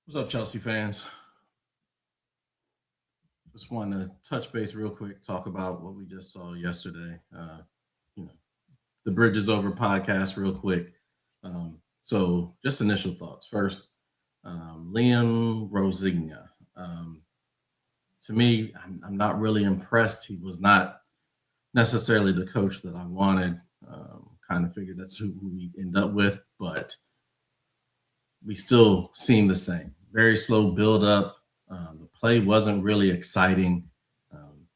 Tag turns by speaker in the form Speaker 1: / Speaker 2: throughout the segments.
Speaker 1: What's up, Chelsea fans? Just wanted to touch base real quick, talk about what we just saw yesterday. You know, the Bridge is Over podcast, real quick. Just initial thoughts. First, Liam Rosigna. To me, I'm not really impressed. He was not necessarily the coach that I wanted. Kind of figured that's who we end up with, but we still seem the same. Very slow build up. The play wasn't really exciting. Um,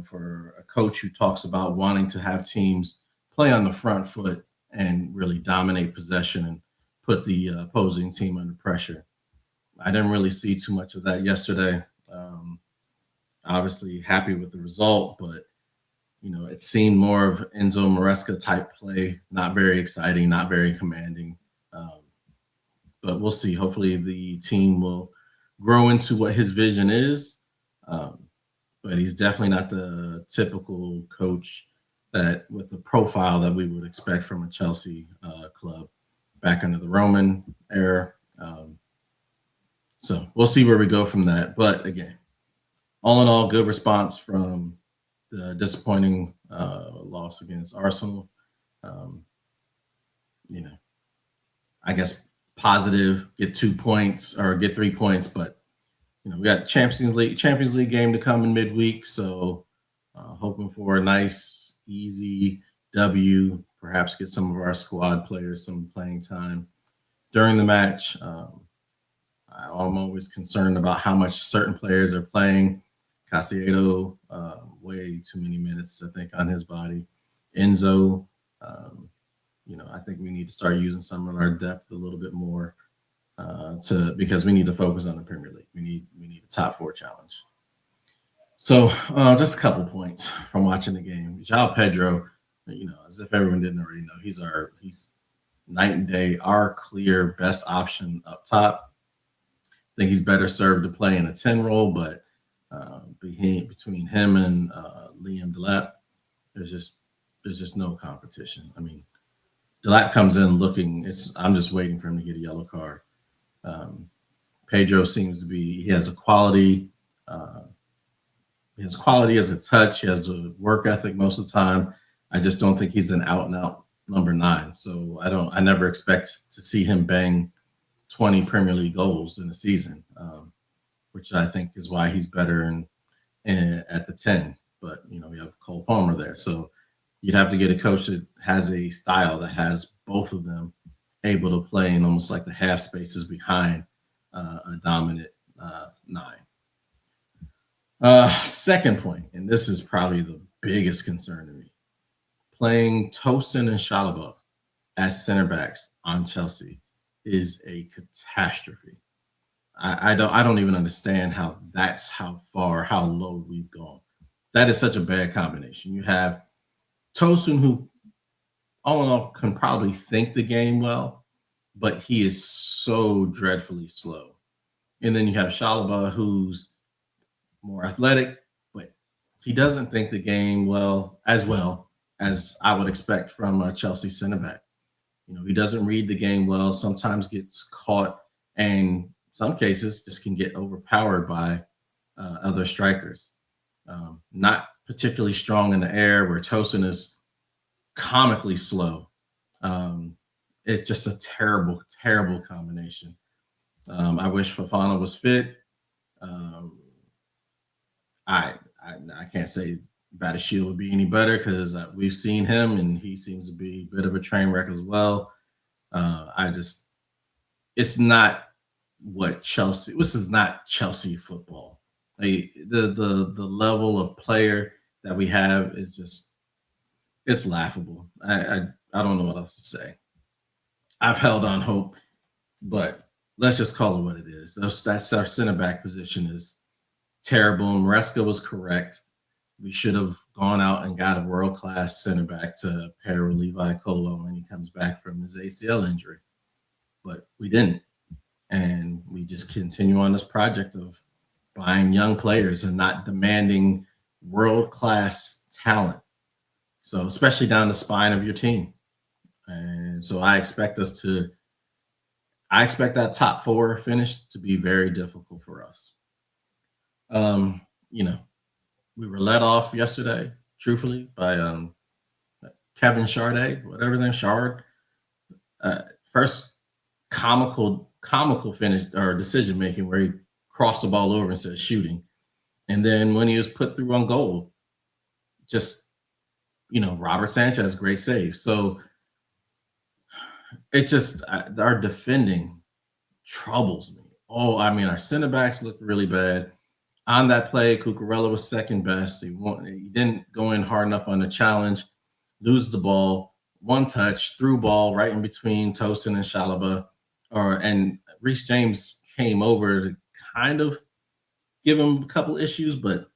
Speaker 1: for a coach who talks about wanting to have teams play on the front foot and really dominate possession and put the opposing team under pressure. I didn't really see too much of that yesterday. Obviously, happy with the result, but it seemed more of Enzo Maresca type play, not very exciting, not very commanding. Um, but we'll see. Hopefully, the team will grow into what his vision is. Um, but he's definitely not the typical coach that with the profile that we would expect from a Chelsea club back under the Roman era. So we'll see where we go from that. But again, all in all, good response from the disappointing loss against Arsenal. Um, you know, I guess positive, get 2 points or get 3 points, but we got Champions League game to come in midweek, so hoping for a nice, easy W. Perhaps get some of our squad players some playing time during the match. I'm always concerned about how much certain players are playing. Casiedo, way too many minutes, I think, on his body. Enzo, um, I think we need to start using some of our depth a little bit more to because we need to focus on the Premier League. We need a top four challenge. So just a couple points from watching the game. João Pedro, as if everyone didn't already know, he's night and day, our clear best option up top. I think he's better served to play in a 10 role, but between him and Liam Delap, there's just no competition. I mean, Delap comes in looking. I'm just waiting for him to get a yellow card. Um, Pedro seems to be. He has a quality. Uh, his quality is a touch. He has the work ethic most of the time. I just don't think he's an out and out number nine. So I don't. I never expect to see him bang 20 Premier League goals in a season, which I think is why he's better in at the 10. But we have Cole Palmer there, so you'd have to get a coach that has a style that has both of them able to play in almost like the half spaces behind a dominant nine. Second point, and this is probably the biggest concern to me, playing Tosin and Shalaba as center backs on Chelsea is a catastrophe. I don't even understand how low we've gone. That is such a bad combination. You have Tosin, who all in all can probably think the game well, but he is so dreadfully slow. And then you have Shalaba, who's more athletic, but he doesn't think the game well as I would expect from a Chelsea center back. He doesn't read the game well, sometimes gets caught, and some cases just can get overpowered by other strikers. Not particularly strong in the air, where Tosin is comically slow. Um, it's just a terrible, terrible combination. I wish Fafana was fit. Um, I can't say Battershield would be any better because we've seen him and he seems to be a bit of a train wreck as well. It's not what Chelsea. This is not Chelsea football. The level of player that we have is just it's laughable. I don't know what else to say. I've held on hope, but let's just call it what it is. That's our center back position is terrible. Maresca was correct. We should have gone out and got a world class center back to pair with Levi Colo when he comes back from his ACL injury, but we didn't, and we just continue on this project of buying young players and not demanding world class talent. So especially down the spine of your team, and so I expect us to I expect that top four finish to be very difficult for us. Um, you know, we were let off yesterday, truthfully, by Kevin Chardet, whatever his name, Shard. First comical finish or decision making where he crossed the ball over instead of shooting. And then when he was put through on goal, just Robert Sanchez, great save. So it just our defending troubles me. Oh, I mean, our center backs looked really bad. On that play, Cucurella was second best. He didn't go in hard enough on the challenge, lose the ball, one touch, through ball right in between Tosin and Shalaba. And Reece James came over to kind of give him a couple issues, but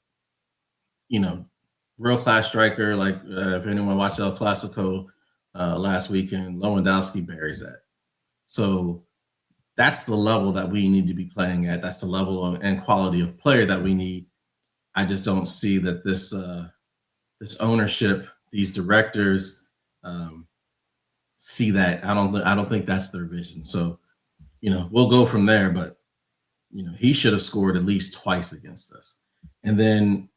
Speaker 1: real class striker. Like if anyone watched El Clasico last weekend, Lewandowski buries that. So that's the level that we need to be playing at. That's the level and quality of player that we need. I just don't see that this ownership, these directors, see that. I don't think that's their vision. So we'll go from there. But he should have scored at least twice against us, and then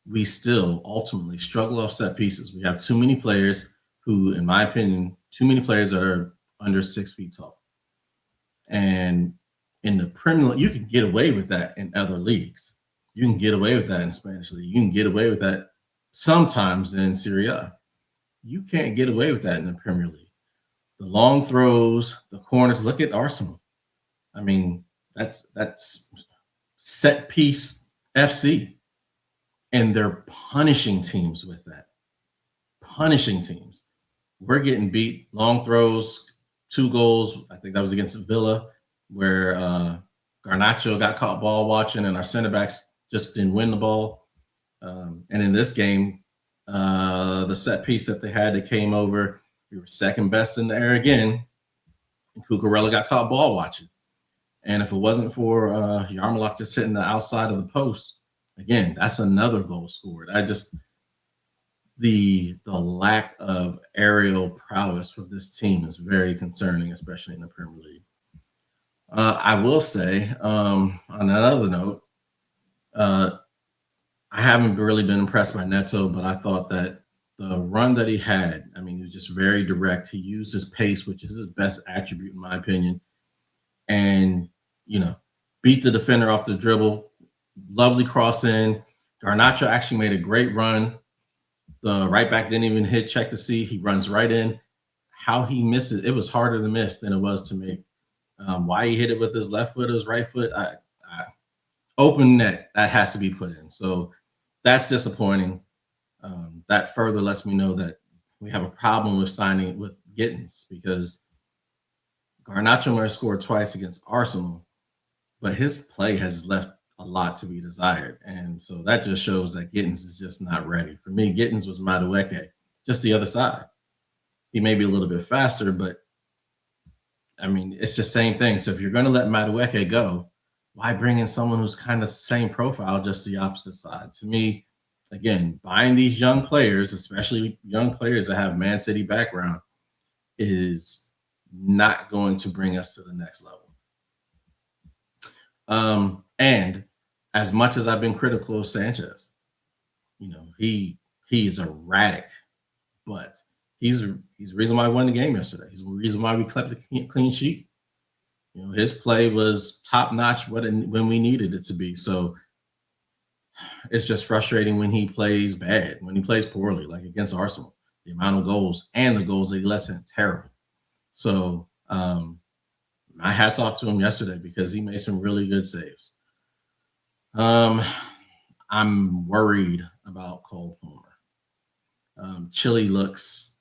Speaker 1: we still ultimately struggle off set pieces. We have too many players who, in my opinion, are under 6 feet tall. And in the Premier League, you can get away with that in other leagues. You can get away with that in the Spanish league. You can get away with that sometimes in Serie A. You can't get away with that in the Premier League. The long throws, the corners. Look at Arsenal. I mean, that's set piece FC. And they're punishing teams with that. Punishing teams. We're getting beat. Long throws, 2 goals. I think that was against Villa, where Garnacho got caught ball watching, and our center backs just didn't win the ball. And in this game, the set piece that they had that came over, we were second best in the air again. And Cucurella got caught ball watching. And if it wasn't for Yarmolenko just hitting the outside of the post, again, that's another goal scored. The lack of aerial prowess for this team is very concerning, especially in the Premier League. I will say, on another note, I haven't really been impressed by Neto, but I thought that the run that he had, I mean, he was just very direct. He used his pace, which is his best attribute, in my opinion, and beat the defender off the dribble. Lovely cross in. Garnacho actually made a great run. The right back didn't even check to see. He runs right in. How he misses, it was harder to miss than it was to make. Why he hit it with his left foot or his right foot, open net, that has to be put in. So that's disappointing. That further lets me know that we have a problem with signing with Gittins, because Garnacho might have scored twice against Arsenal, but his play has left a lot to be desired. And so that just shows that Gittins is just not ready. For me, Gittins was Madueke, just the other side. He may be a little bit faster, but I mean, it's the same thing. So if you're going to let Madueke go, why bring in someone who's kind of same profile, just the opposite side? To me, again, buying these young players, especially young players that have Man City background, is not going to bring us to the next level. And as much as I've been critical of Sanchez, he's erratic, but he's the reason why I won the game yesterday. He's the reason why we kept the clean sheet. His play was top notch when we needed it to be. So it's just frustrating when he plays bad, when he plays poorly, like against Arsenal. The amount of goals and the goals that he lets in, terrible. So my hats off to him yesterday, because he made some really good saves. I'm worried about Cole Palmer. Chile looks,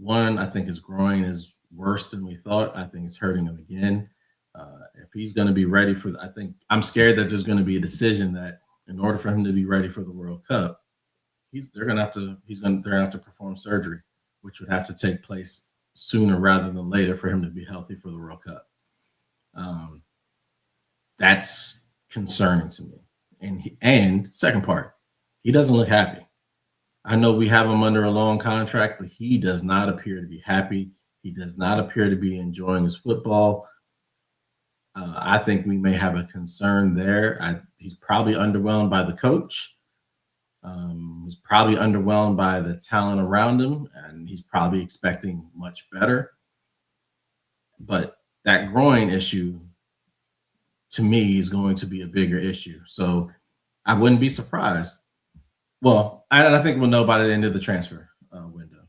Speaker 1: I think his groin is worse than we thought. I think it's hurting him again. If he's going to be ready I'm scared that there's going to be a decision that in order for him to be ready for the World Cup, they're going to have to perform surgery, which would have to take place sooner rather than later for him to be healthy for the World Cup. That's concerning to me. And second part, he doesn't look happy. I know we have him under a long contract, but he does not appear to be happy. He does not appear to be enjoying his football. I think we may have a concern there. He's probably underwhelmed by the coach. He's probably underwhelmed by the talent around him, and he's probably expecting much better. But that groin issue, to me, is going to be a bigger issue. So I wouldn't be surprised. Well, I think we'll know by the end of the transfer window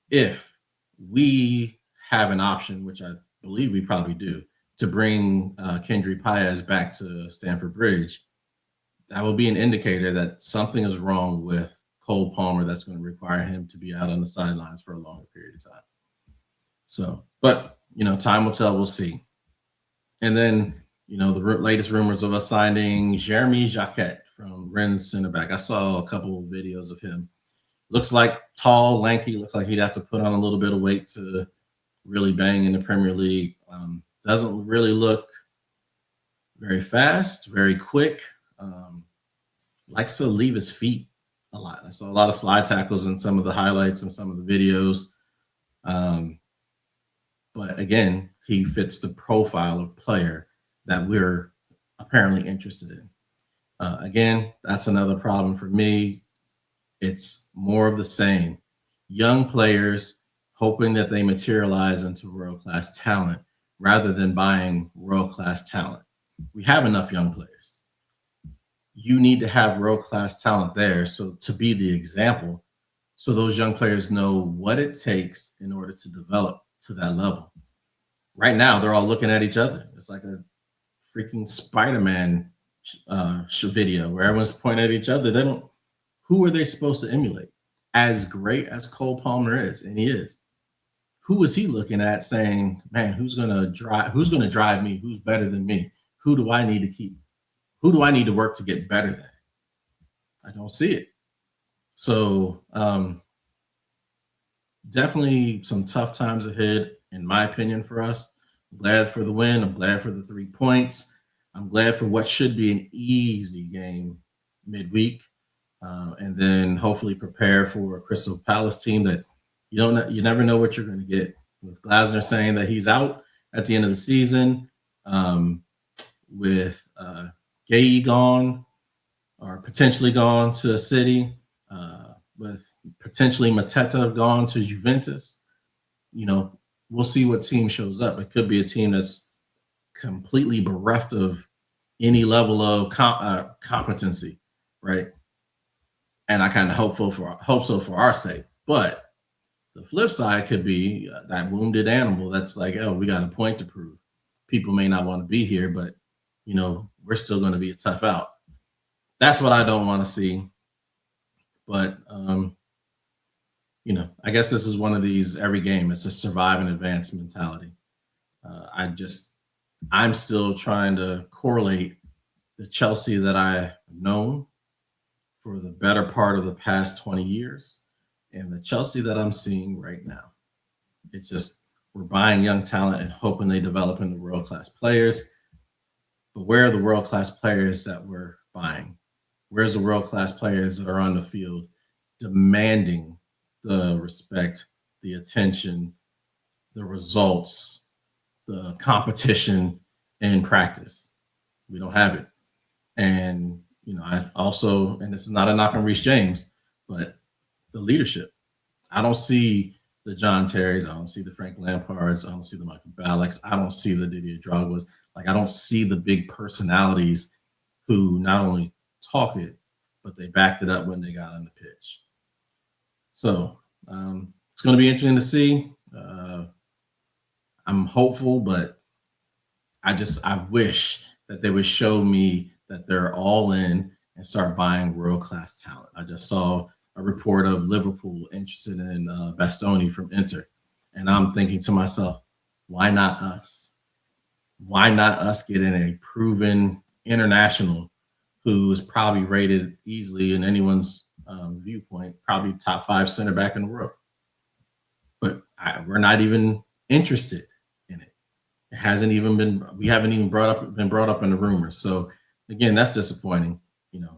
Speaker 1: if we have an option, which I believe we probably do, to bring Kendry Paez back to Stamford Bridge. That will be an indicator that something is wrong with Cole Palmer that's going to require him to be out on the sidelines for a longer period of time. So, but, time will tell. We'll see. And then, the latest rumors of us signing Jeremy Jacquet from Rennes center back. I saw a couple of videos of him. Looks like tall, lanky. Looks like he'd have to put on a little bit of weight to really bang in the Premier League. Doesn't really look very fast, very quick. Likes to leave his feet a lot. I saw a lot of slide tackles in some of the highlights and some of the videos. But again, he fits the profile of player that we're apparently interested in. Again, that's another problem for me. It's more of the same. Young players hoping that they materialize into world-class talent rather than buying world-class talent. We have enough young players. You need to have world-class talent there, so to be the example, so those young players know what it takes in order to develop to that level. Right now, they're all looking at each other. It's like a freaking Spider-Man video where everyone's pointing at each other. Who are they supposed to emulate? As great as Cole Palmer is, and he is, who is he looking at saying, man, who's gonna drive me? Who's better than me? Who do I need to keep? Who do I need to work to get better than? I don't see it. So definitely some tough times ahead, in my opinion, for us. I'm glad for the win. I'm glad for the 3 points. I'm glad for what should be an easy game midweek. And then hopefully prepare for a Crystal Palace team that you never know what you're going to get. With Glasner saying that he's out at the end of the season, with Gay gone or potentially gone to City, with potentially Mateta gone to Juventus, we'll see what team shows up. It could be a team that's completely bereft of any level of competency, right? And I kind of hope so for our sake. But the flip side could be that wounded animal that's like, oh, we got a point to prove. People may not want to be here, but we're still going to be a tough out. That's what I don't want to see. But I guess this is one of these every game. It's a survive and advance mentality. I'm still trying to correlate the Chelsea that I've known for the better part of the past 20 years and the Chelsea that I'm seeing right now. It's just we're buying young talent and hoping they develop into world-class players. But where are the world-class players that we're buying? Where's the world-class players that are on the field demanding the respect, the attention, the results, the competition in practice? We don't have it. And I also, and this is not a knock on Reece James, but the leadership. I don't see the John Terrys. I don't see the Frank Lampards. I don't see the Michael Ballocks. I don't see the Didier Drogba's. I don't see the big personalities who not only talk it, but they backed it up when they got on the pitch. So it's going to be interesting to see. I'm hopeful, but I wish that they would show me that they're all in and start buying world-class talent. I just saw a report of Liverpool interested in Bastoni from Inter. And I'm thinking to myself, why not us? Why not us get in a proven international who is probably rated easily in anyone's viewpoint, probably top 5 center back in the world? But we're not even interested in it. It hasn't even been, we haven't even been brought up in the rumors. So again, that's disappointing.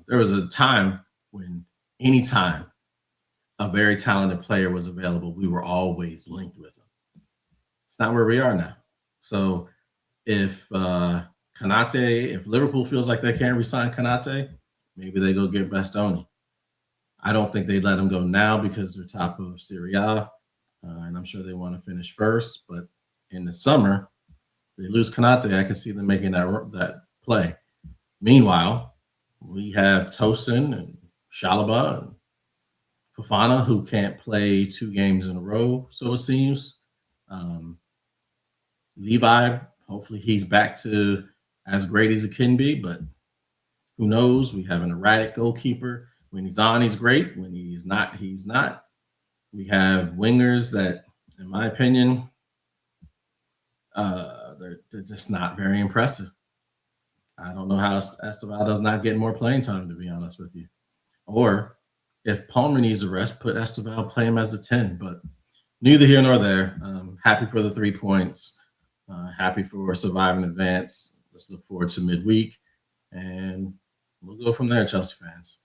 Speaker 1: There was a time when anytime a very talented player was available, we were always linked with them. It's not where we are now. So If Kanate, if Liverpool feels like they can't resign Kanate, maybe they go get Bastoni. I don't think they'd let him go now because they're top of Serie A, and I'm sure they want to finish first. But in the summer, they lose Kanate. I can see them making that play. Meanwhile, we have Tosin and Shalaba and Fofana who can't play 2 games in a row, so it seems. Um, Levi, hopefully he's back to as great as it can be, but who knows? We have an erratic goalkeeper. When he's on, he's great. When he's not, he's not. We have wingers that, in my opinion, they're just not very impressive. I don't know how Esteval does not get more playing time, to be honest with you. Or if Palmer needs a rest, put Esteval, play him as the 10. But neither here nor there. Happy for the 3 points. Happy for surviving advance. Let's look forward to midweek. And we'll go from there, Chelsea fans.